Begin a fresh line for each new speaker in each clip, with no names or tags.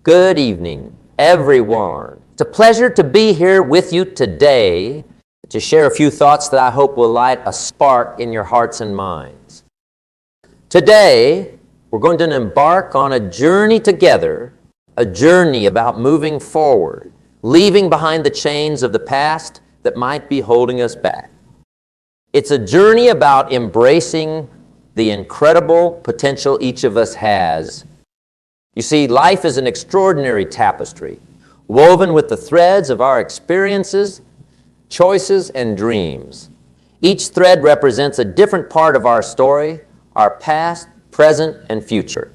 Good evening, everyone. It's a pleasure to be here with you today to share a few thoughts that I hope will light a spark in your hearts and minds. Today, we're going to embark on a journey together, a journey about moving forward, leaving behind the chains of the past that might be holding us back. It's a journey about embracing the incredible potential each of us has. You see, life is an extraordinary tapestry, woven with the threads of our experiences, choices, and dreams. Each thread represents a different part of our story, our past, present, and future.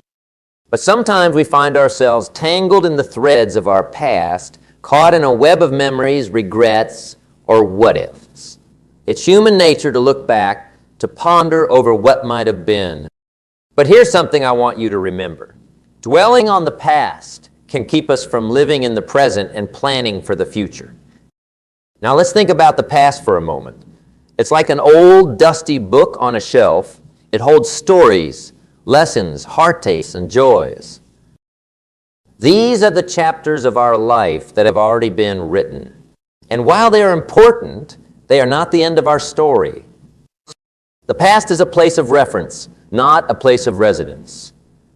But sometimes we find ourselves tangled in the threads of our past, caught in a web of memories, regrets, or what-ifs. It's human nature to look back, to ponder over what might have been. But here's something I want you to remember. Dwelling on the past can keep us from living in the present and planning for the future. Now let's think about the past for a moment. It's like an old, dusty book on a shelf. It holds stories, lessons, heartaches, and joys. These are the chapters of our life that have already been written. And while they are important, they are not the end of our story. The past is a place of reference, not a place of residence.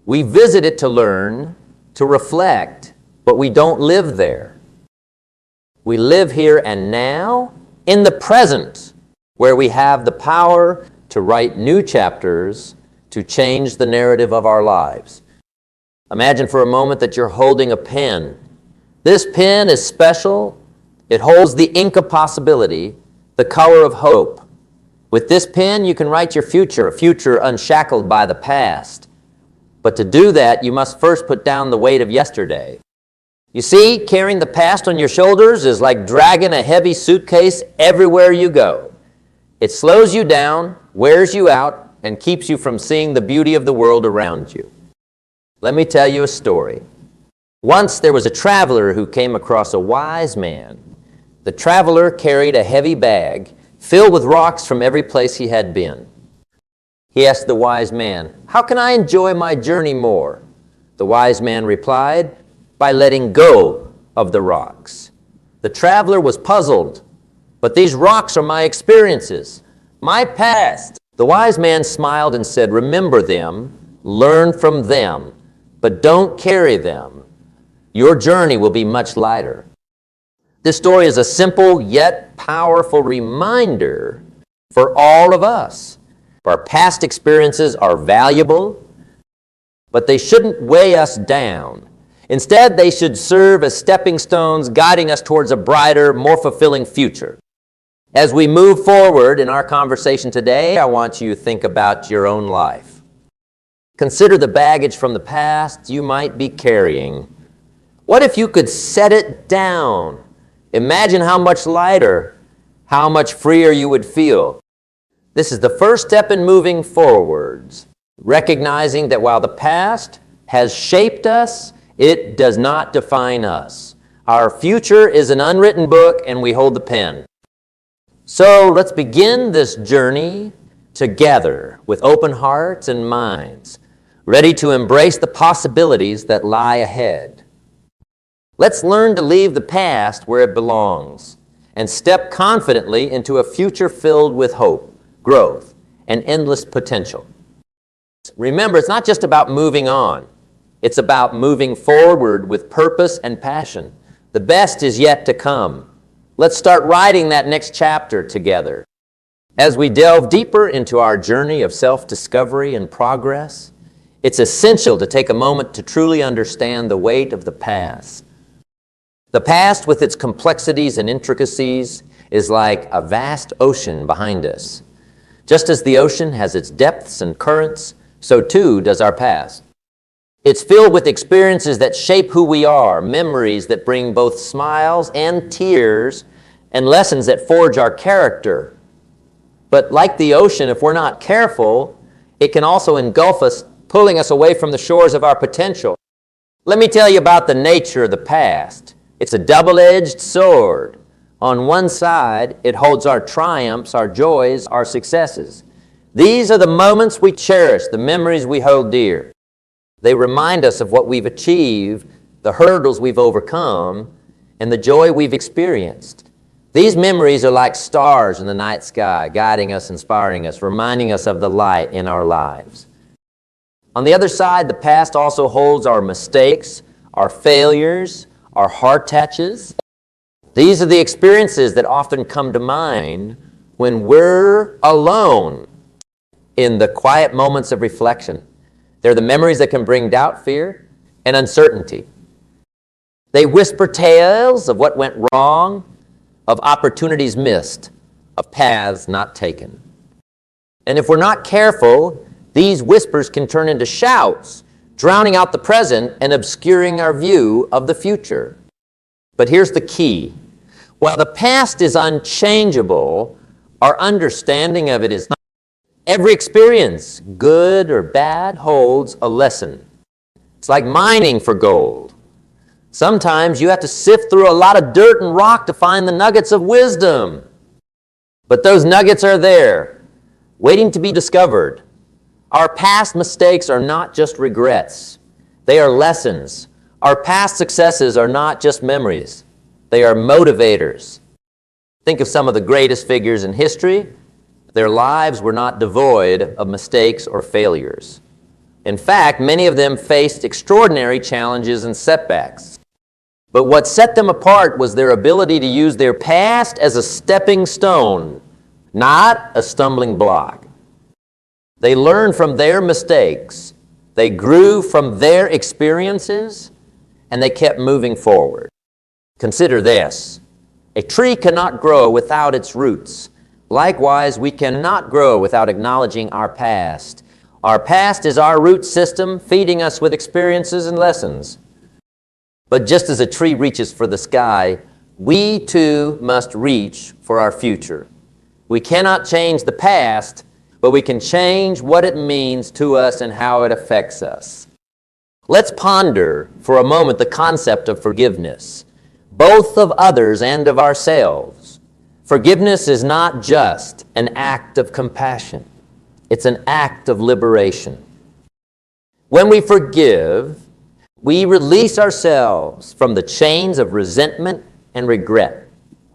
We visit it to learn, to reflect, but we don't live there. We live here and now, in the present, where we have the power to write new chapters, to change the narrative of our lives. Imagine for a moment that you're holding a pen. This pen is special. It holds the ink of possibility, the color of hope. With this pen, you can write your future, a future unshackled by the past. But to do that, you must first put down the weight of yesterday. You see, carrying the past on your shoulders is like dragging a heavy suitcase everywhere you go. It slows you down, wears you out, and keeps you from seeing the beauty of the world around you. Let me tell you a story. Once there was a traveler who came across a wise man. The traveler carried a heavy bag filled with rocks from every place he had been. He asked the wise man, "How can I enjoy my journey more?" The wise man replied, "By letting go of the rocks." The traveler was puzzled. "But these rocks are my experiences, my past." The wise man smiled and said, "Remember them, learn from them, but don't carry them. Your journey will be much lighter." This story is a simple yet powerful reminder for all of us. Our past experiences are valuable, but they shouldn't weigh us down. Instead, they should serve as stepping stones guiding us towards a brighter, more fulfilling future. As we move forward in our conversation today, I want you to think about your own life. Consider the baggage from the past you might be carrying. What if you could set it down? Imagine how much lighter, how much freer you would feel. This is the first step in moving forwards, recognizing that while the past has shaped us, it does not define us. Our future is an unwritten book, and we hold the pen. So let's begin this journey together with open hearts and minds, ready to embrace the possibilities that lie ahead. Let's learn to leave the past where it belongs and step confidently into a future filled with hope, growth, and endless potential. Remember, it's not just about moving on. It's about moving forward with purpose and passion. The best is yet to come. Let's start writing that next chapter together. As we delve deeper into our journey of self-discovery and progress, it's essential to take a moment to truly understand the weight of the past. The past, with its complexities and intricacies, is like a vast ocean behind us. Just as the ocean has its depths and currents, so too does our past. It's filled with experiences that shape who we are, memories that bring both smiles and tears, and lessons that forge our character. But like the ocean, if we're not careful, it can also engulf us, pulling us away from the shores of our potential. Let me tell you about the nature of the past. It's a double-edged sword. On one side, it holds our triumphs, our joys, our successes. These are the moments we cherish, the memories we hold dear. They remind us of what we've achieved, the hurdles we've overcome, and the joy we've experienced. These memories are like stars in the night sky, guiding us, inspiring us, reminding us of the light in our lives. On the other side, the past also holds our mistakes, our failures, our heart touches. These are the experiences that often come to mind when we're alone in the quiet moments of reflection. They're the memories that can bring doubt, fear, and uncertainty. They whisper tales of what went wrong, of opportunities missed, of paths not taken. And if we're not careful, these whispers can turn into shouts, drowning out the present and obscuring our view of the future. But here's the key. While the past is unchangeable, our understanding of it is not. Every experience, good or bad, holds a lesson. It's like mining for gold. Sometimes you have to sift through a lot of dirt and rock to find the nuggets of wisdom. But those nuggets are there, waiting to be discovered. Our past mistakes are not just regrets. They are lessons. Our past successes are not just memories. They are motivators. Think of some of the greatest figures in history. Their lives were not devoid of mistakes or failures. In fact, many of them faced extraordinary challenges and setbacks. But what set them apart was their ability to use their past as a stepping stone, not a stumbling block. They learned from their mistakes, they grew from their experiences, and they kept moving forward. Consider this. A tree cannot grow without its roots. Likewise, we cannot grow without acknowledging our past. Our past is our root system, feeding us with experiences and lessons. But just as a tree reaches for the sky, we too must reach for our future. We cannot change the past, but we can change what it means to us and how it affects us. Let's ponder for a moment the concept of forgiveness, both of others and of ourselves. Forgiveness is not just an act of compassion. It's an act of liberation. When we forgive, we release ourselves from the chains of resentment and regret.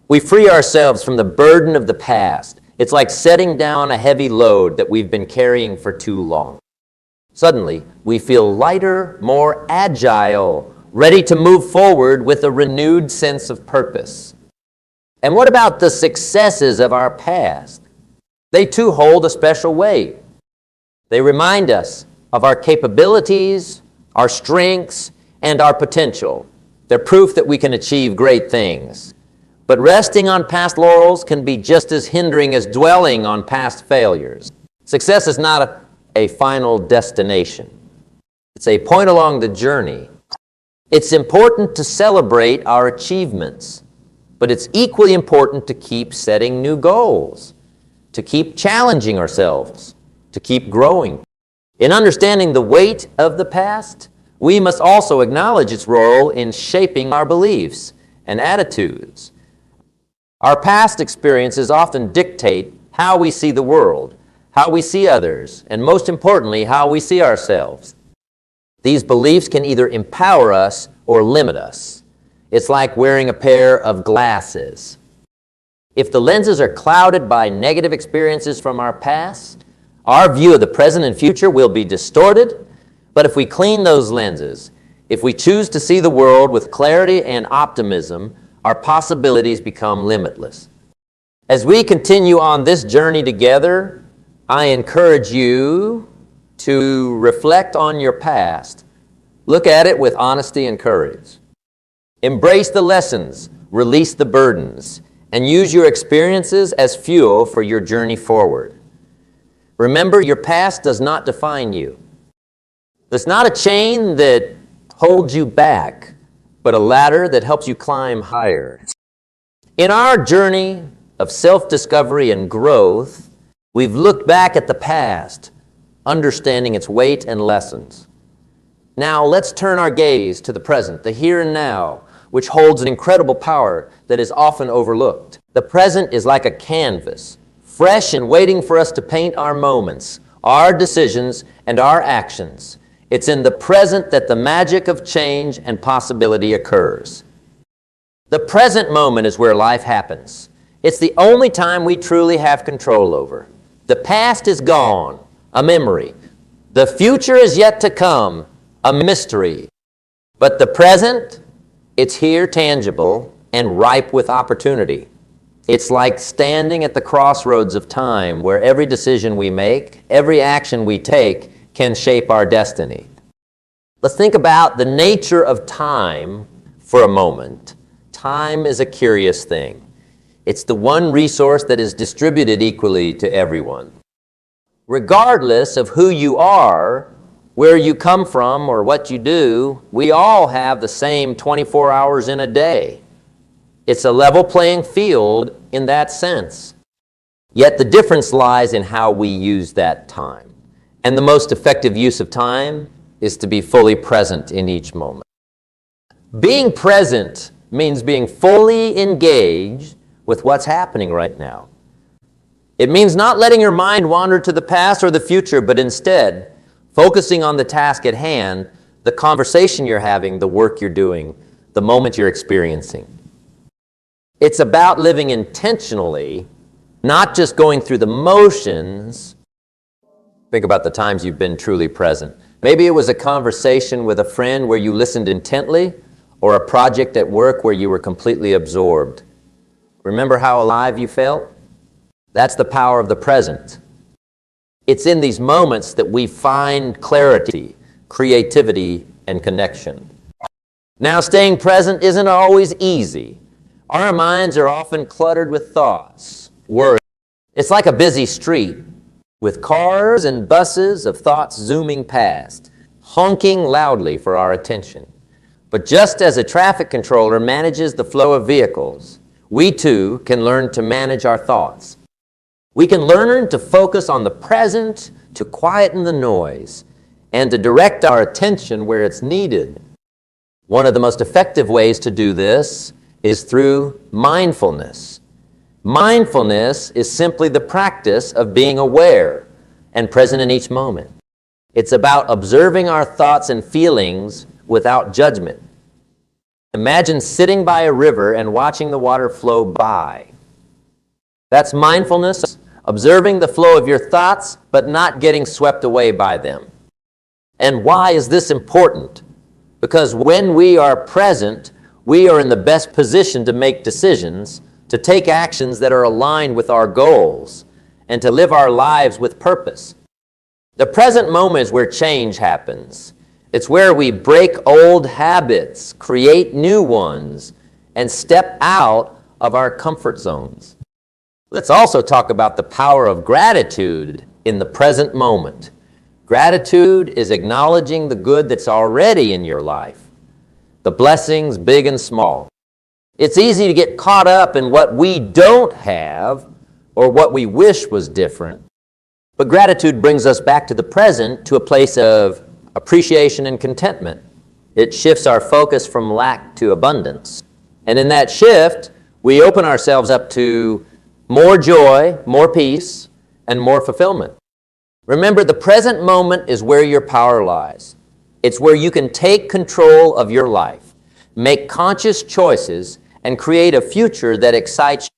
We free ourselves from the burden of the past. It's like setting down a heavy load that we've been carrying for too long. Suddenly, we feel lighter, more agile, ready to move forward with a renewed sense of purpose. And what about the successes of our past? They too hold a special weight. They remind us of our capabilities, our strengths, and our potential. They're proof that we can achieve great things. But resting on past laurels can be just as hindering as dwelling on past failures. Success is not a final destination. It's a point along the journey. It's important to celebrate our achievements, but it's equally important to keep setting new goals, to keep challenging ourselves, to keep growing. In understanding the weight of the past, we must also acknowledge its role in shaping our beliefs and attitudes. Our past experiences often dictate how we see the world, how we see others, and most importantly, how we see ourselves. These beliefs can either empower us or limit us. It's like wearing a pair of glasses. If the lenses are clouded by negative experiences from our past, our view of the present and future will be distorted. But if we clean those lenses, if we choose to see the world with clarity and optimism, our possibilities become limitless. As we continue on this journey together, I encourage you to reflect on your past. Look at it with honesty and courage. Embrace the lessons, release the burdens, and use your experiences as fuel for your journey forward. Remember, your past does not define you. It's not a chain that holds you back, but a ladder that helps you climb higher. In our journey of self-discovery and growth, we've looked back at the past, understanding its weight and lessons. Now let's turn our gaze to the present, the here and now, which holds an incredible power that is often overlooked. The present is like a canvas, fresh and waiting for us to paint our moments, our decisions, and our actions. It's in the present that the magic of change and possibility occurs. The present moment is where life happens. It's the only time we truly have control over. The past is gone, a memory. The future is yet to come, a mystery. But the present, it's here, tangible, and ripe with opportunity. It's like standing at the crossroads of time, where every decision we make, every action we take, can shape our destiny. Let's think about the nature of time for a moment. Time is a curious thing. It's the one resource that is distributed equally to everyone. Regardless of who you are, where you come from, or what you do, we all have the same 24 hours in a day. It's a level playing field in that sense. Yet the difference lies in how we use that time. And the most effective use of time is to be fully present in each moment. Being present means being fully engaged with what's happening right now. It means not letting your mind wander to the past or the future, but instead focusing on the task at hand, the conversation you're having, the work you're doing, the moment you're experiencing. It's about living intentionally, not just going through the motions. Think about the times you've been truly present. Maybe it was a conversation with a friend where you listened intently, or a project at work where you were completely absorbed. Remember how alive you felt? That's the power of the present. It's in these moments that we find clarity, creativity, and connection. Now, staying present isn't always easy. Our minds are often cluttered with thoughts, worries. It's like a busy street with cars and buses of thoughts zooming past, honking loudly for our attention. But just as a traffic controller manages the flow of vehicles, we too can learn to manage our thoughts. We can learn to focus on the present, to quieten the noise, and to direct our attention where it's needed. One of the most effective ways to do this is through mindfulness. Mindfulness is simply the practice of being aware and present in each moment. It's about observing our thoughts and feelings without judgment. Imagine sitting by a river and watching the water flow by. That's mindfulness, observing the flow of your thoughts, but not getting swept away by them. And why is this important? Because when we are present, we are in the best position to make decisions, to take actions that are aligned with our goals, and to live our lives with purpose. The present moment is where change happens. It's where we break old habits, create new ones, and step out of our comfort zones. Let's also talk about the power of gratitude in the present moment. Gratitude is acknowledging the good that's already in your life, the blessings big and small. It's easy to get caught up in what we don't have or what we wish was different. But gratitude brings us back to the present, to a place of appreciation and contentment. It shifts our focus from lack to abundance. And in that shift, we open ourselves up to more joy, more peace, and more fulfillment. Remember, the present moment is where your power lies. It's where you can take control of your life, make conscious choices, and create a future that excites you.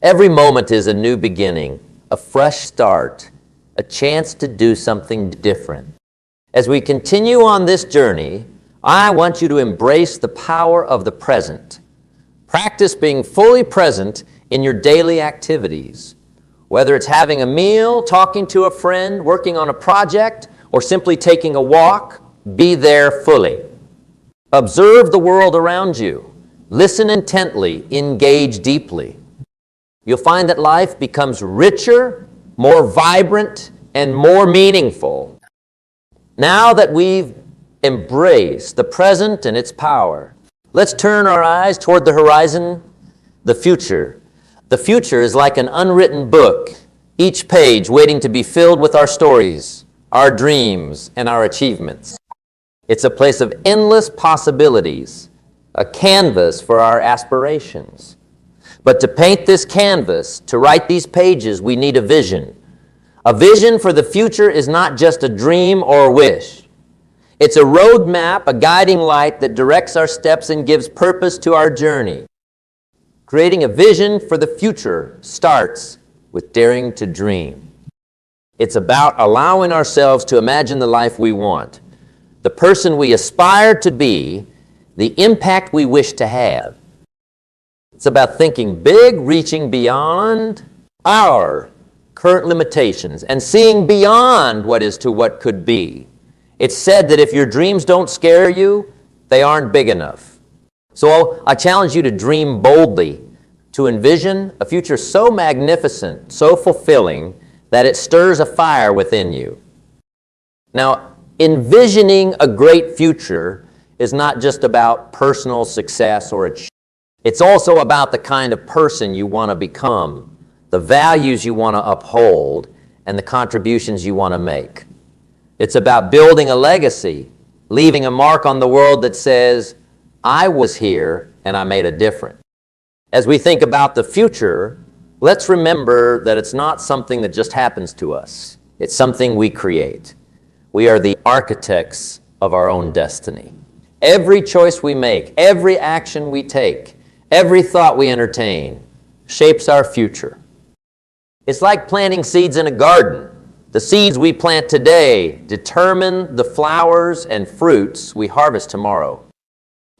Every moment is a new beginning, a fresh start, a chance to do something different. As we continue on this journey, I want you to embrace the power of the present. Practice being fully present in your daily activities. Whether it's having a meal, talking to a friend, working on a project, or simply taking a walk, be there fully. Observe the world around you. Listen intently, engage deeply. You'll find that life becomes richer, more vibrant, and more meaningful. Now that we've embraced the present and its power, let's turn our eyes toward the horizon, the future. The future is like an unwritten book, each page waiting to be filled with our stories, our dreams, and our achievements. It's a place of endless possibilities, a canvas for our aspirations. But to paint this canvas, to write these pages, we need a vision. A vision for the future is not just a dream or a wish. It's a roadmap, a guiding light that directs our steps and gives purpose to our journey. Creating a vision for the future starts with daring to dream. It's about allowing ourselves to imagine the life we want, the person we aspire to be, the impact we wish to have. It's about thinking big, reaching beyond our current limitations and seeing beyond what is to what could be. It's said that if your dreams don't scare you, they aren't big enough. So I challenge you to dream boldly, to envision a future so magnificent, so fulfilling, that it stirs a fire within you. Now, envisioning a great future is not just about personal success or achievement. It's also about the kind of person you want to become, the values you want to uphold, and the contributions you want to make. It's about building a legacy, leaving a mark on the world that says, I was here and I made a difference. As we think about the future, let's remember that it's not something that just happens to us. It's something we create. We are the architects of our own destiny. Every choice we make, every action we take, every thought we entertain shapes our future. It's like planting seeds in a garden. The seeds we plant today determine the flowers and fruits we harvest tomorrow.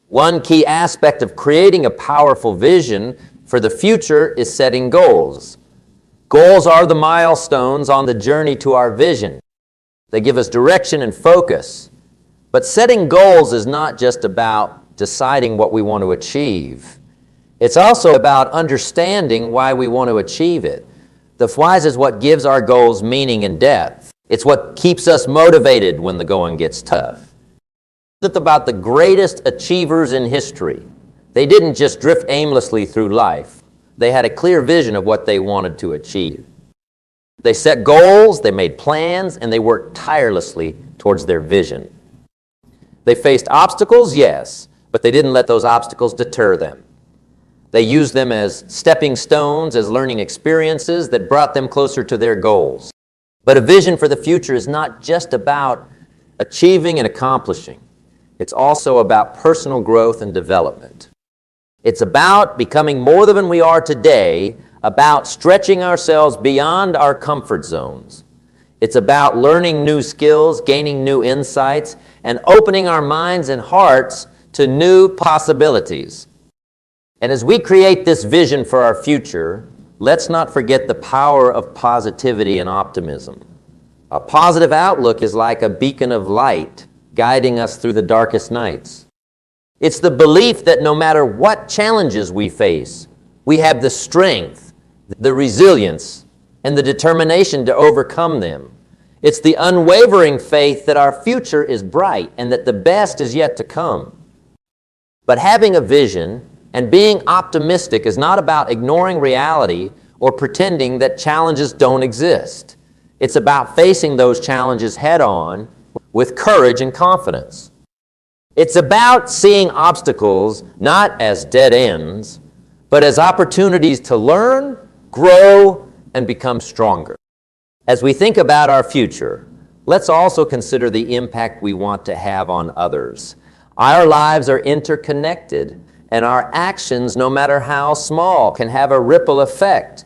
One key aspect of creating a powerful vision for the future is setting goals. Goals are the milestones on the journey to our vision. They give us direction and focus. But setting goals is not just about deciding what we want to achieve. It's also about understanding why we want to achieve it. The whys is what gives our goals meaning and depth. It's what keeps us motivated when the going gets tough. Think about the greatest achievers in history. They didn't just drift aimlessly through life. They had a clear vision of what they wanted to achieve. They set goals, they made plans, and they worked tirelessly towards their vision. They faced obstacles, yes, but they didn't let those obstacles deter them. They used them as stepping stones, as learning experiences that brought them closer to their goals. But a vision for the future is not just about achieving and accomplishing. It's also about personal growth and development. It's about becoming more than we are today, about stretching ourselves beyond our comfort zones. It's about learning new skills, gaining new insights, and opening our minds and hearts to new possibilities. And as we create this vision for our future, let's not forget the power of positivity and optimism. A positive outlook is like a beacon of light guiding us through the darkest nights. It's the belief that no matter what challenges we face, we have the strength, the resilience, and the determination to overcome them. It's the unwavering faith that our future is bright and that the best is yet to come. But having a vision and being optimistic is not about ignoring reality or pretending that challenges don't exist. It's about facing those challenges head on with courage and confidence. It's about seeing obstacles not as dead ends, but as opportunities to learn, grow, and become stronger. As we think about our future, let's also consider the impact we want to have on others. Our lives are interconnected, and our actions, no matter how small, can have a ripple effect.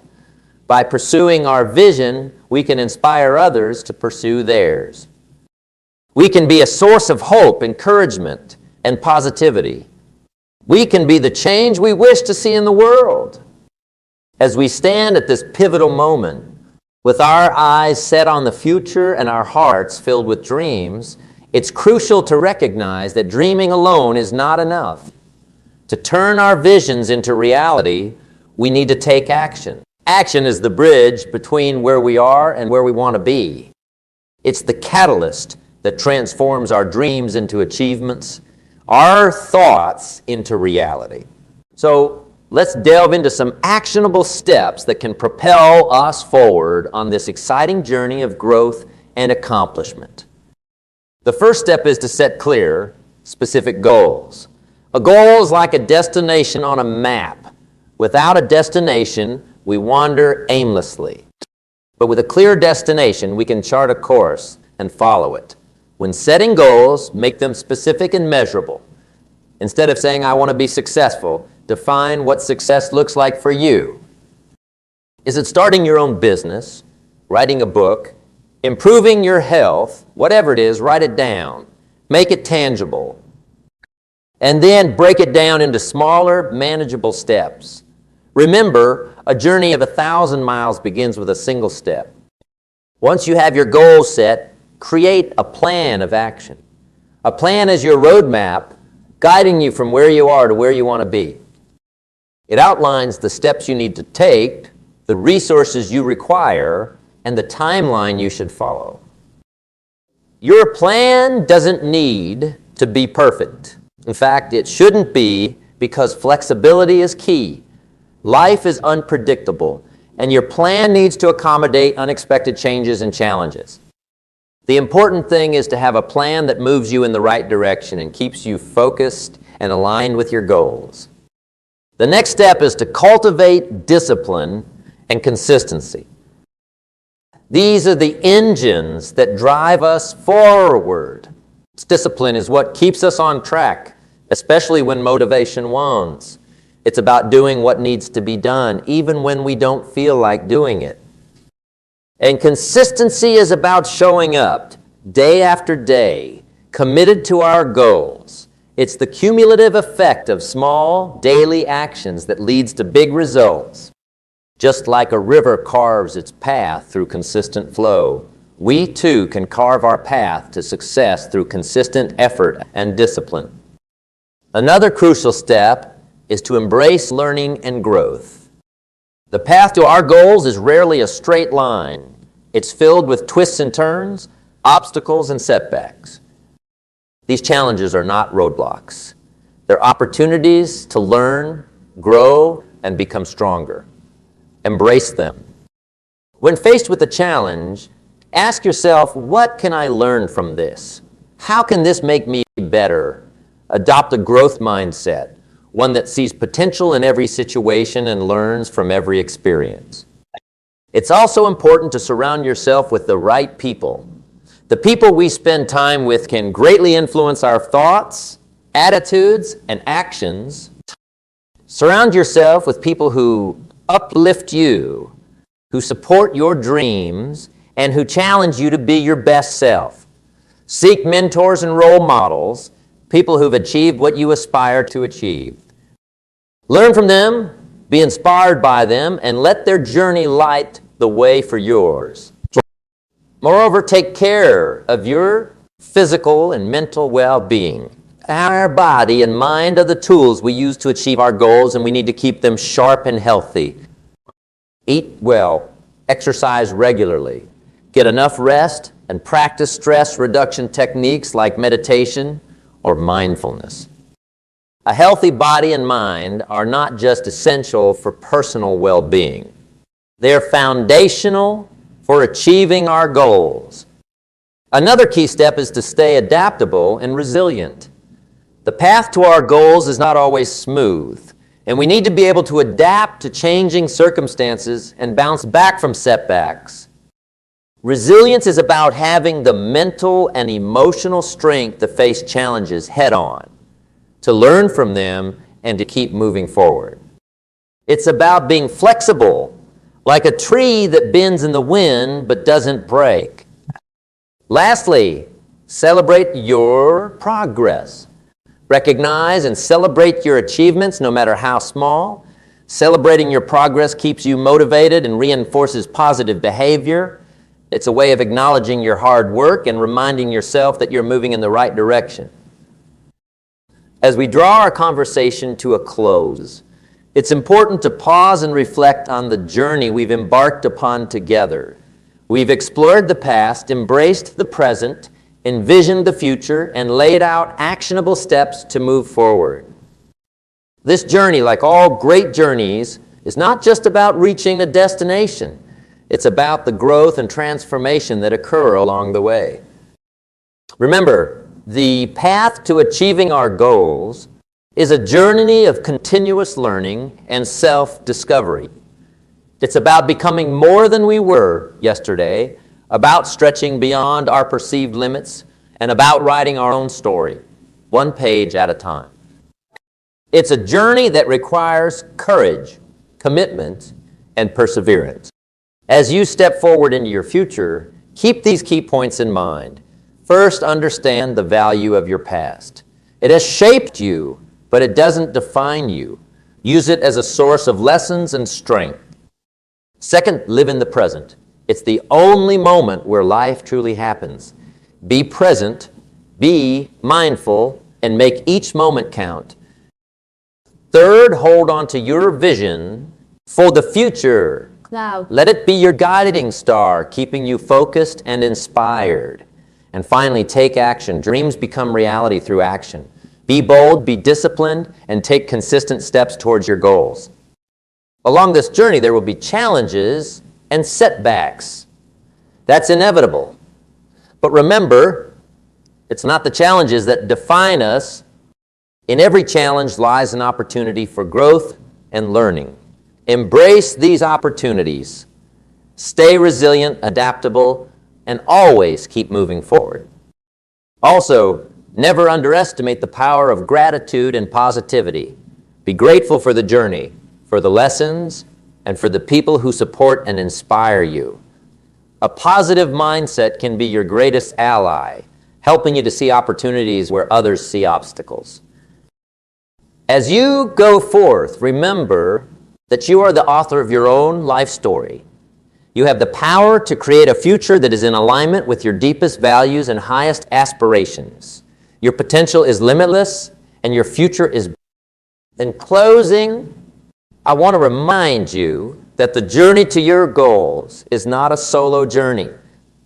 By pursuing our vision, we can inspire others to pursue theirs. We can be a source of hope, encouragement, and positivity. We can be the change we wish to see in the world. As we stand at this pivotal moment, with our eyes set on the future and our hearts filled with dreams, it's crucial to recognize that dreaming alone is not enough. To turn our visions into reality, we need to take action. Action is the bridge between where we are and where we want to be. It's the catalyst that transforms our dreams into achievements, our thoughts into reality. So let's delve into some actionable steps that can propel us forward on this exciting journey of growth and accomplishment. The first step is to set clear, specific goals. A goal is like a destination on a map. Without a destination, we wander aimlessly. But with a clear destination, we can chart a course and follow it. When setting goals, make them specific and measurable. Instead of saying, I want to be successful, define what success looks like for you. Is it starting your own business, writing a book, improving your health? Whatever it is, write it down. Make it tangible. And then break it down into smaller, manageable steps. Remember, a journey of 1,000 miles begins with a single step. Once you have your goals set, create a plan of action. A plan is your roadmap guiding you from where you are to where you want to be. It outlines the steps you need to take, the resources you require, and the timeline you should follow. Your plan doesn't need to be perfect. In fact, it shouldn't be, because flexibility is key. Life is unpredictable, and your plan needs to accommodate unexpected changes and challenges. The important thing is to have a plan that moves you in the right direction and keeps you focused and aligned with your goals. The next step is to cultivate discipline and consistency. These are the engines that drive us forward. Discipline is what keeps us on track, especially when motivation wanes. It's about doing what needs to be done, even when we don't feel like doing it. And consistency is about showing up day after day, committed to our goals. It's the cumulative effect of small daily actions that leads to big results. Just like a river carves its path through consistent flow, we too can carve our path to success through consistent effort and discipline. Another crucial step is to embrace learning and growth. The path to our goals is rarely a straight line. It's filled with twists and turns, obstacles and setbacks. These challenges are not roadblocks. They're opportunities to learn, grow, and become stronger. Embrace them. When faced with a challenge, ask yourself, what can I learn from this? How can this make me better? Adopt a growth mindset, one that sees potential in every situation and learns from every experience. It's also important to surround yourself with the right people. The people we spend time with can greatly influence our thoughts, attitudes, and actions. Surround yourself with people who uplift you, who support your dreams, and who challenge you to be your best self. Seek mentors and role models, people who've achieved what you aspire to achieve. Learn from them, be inspired by them, and let their journey light the way for yours. Moreover, take care of your physical and mental well-being. Our body and mind are the tools we use to achieve our goals, and we need to keep them sharp and healthy. Eat well, exercise regularly, get enough rest, and practice stress reduction techniques like meditation or mindfulness. A healthy body and mind are not just essential for personal well-being. They're foundational for achieving our goals. Another key step is to stay adaptable and resilient. The path to our goals is not always smooth, and we need to be able to adapt to changing circumstances and bounce back from setbacks. Resilience is about having the mental and emotional strength to face challenges head-on, to learn from them, and to keep moving forward. It's about being flexible, like a tree that bends in the wind but doesn't break. Lastly, celebrate your progress. Recognize and celebrate your achievements, no matter how small. Celebrating your progress keeps you motivated and reinforces positive behavior. It's a way of acknowledging your hard work and reminding yourself that you're moving in the right direction. As we draw our conversation to a close, it's important to pause and reflect on the journey we've embarked upon together. We've explored the past, embraced the present, envisioned the future, and laid out actionable steps to move forward. This journey, like all great journeys, is not just about reaching a destination. It's about the growth and transformation that occur along the way. Remember, the path to achieving our goals is a journey of continuous learning and self-discovery. It's about becoming more than we were yesterday, about stretching beyond our perceived limits, and about writing our own story, one page at a time. It's a journey that requires courage, commitment, and perseverance. As you step forward into your future, keep these key points in mind. First, understand the value of your past. It has shaped you, but it doesn't define you. Use it as a source of lessons and strength. Second, live in the present. It's the only moment where life truly happens. Be present, be mindful, and make each moment count. Third, hold on to your vision for the future.
Cloud.
Let it be your guiding star, keeping you focused and inspired. And finally, take action. Dreams become reality through action. Be bold, be disciplined, and take consistent steps towards your goals. Along this journey, there will be challenges and setbacks. That's inevitable. But remember, it's not the challenges that define us. In every challenge lies an opportunity for growth and learning. Embrace these opportunities. Stay resilient, adaptable, and always keep moving forward. Also, never underestimate the power of gratitude and positivity. Be grateful for the journey, for the lessons, and for the people who support and inspire you. A positive mindset can be your greatest ally, helping you to see opportunities where others see obstacles. As you go forth, remember that you are the author of your own life story. You have the power to create a future that is in alignment with your deepest values and highest aspirations. Your potential is limitless, and your future is. In closing, I want to remind you that the journey to your goals is not a solo journey.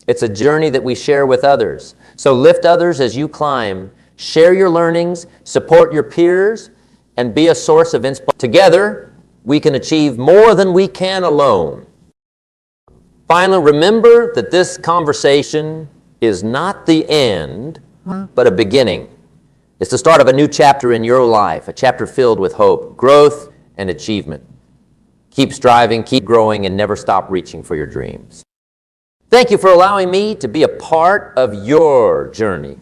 It's a journey that we share with others. So lift others as you climb, share your learnings, support your peers, and be a source of inspiration. Together, we can achieve more than we can alone. Finally, remember that this conversation is not the end, but a beginning. It's the start of a new chapter in your life, a chapter filled with hope, growth, and achievement. Keep striving, keep growing, and never stop reaching for your dreams. Thank you for allowing me to be a part of your journey.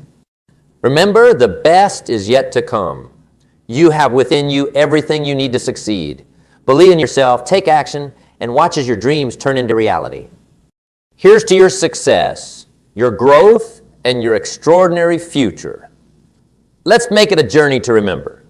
Remember, the best is yet to come. You have within you everything you need to succeed. Believe in yourself, take action, and watch as your dreams turn into reality. Here's to your success, your growth, and your extraordinary future. Let's make it a journey to remember.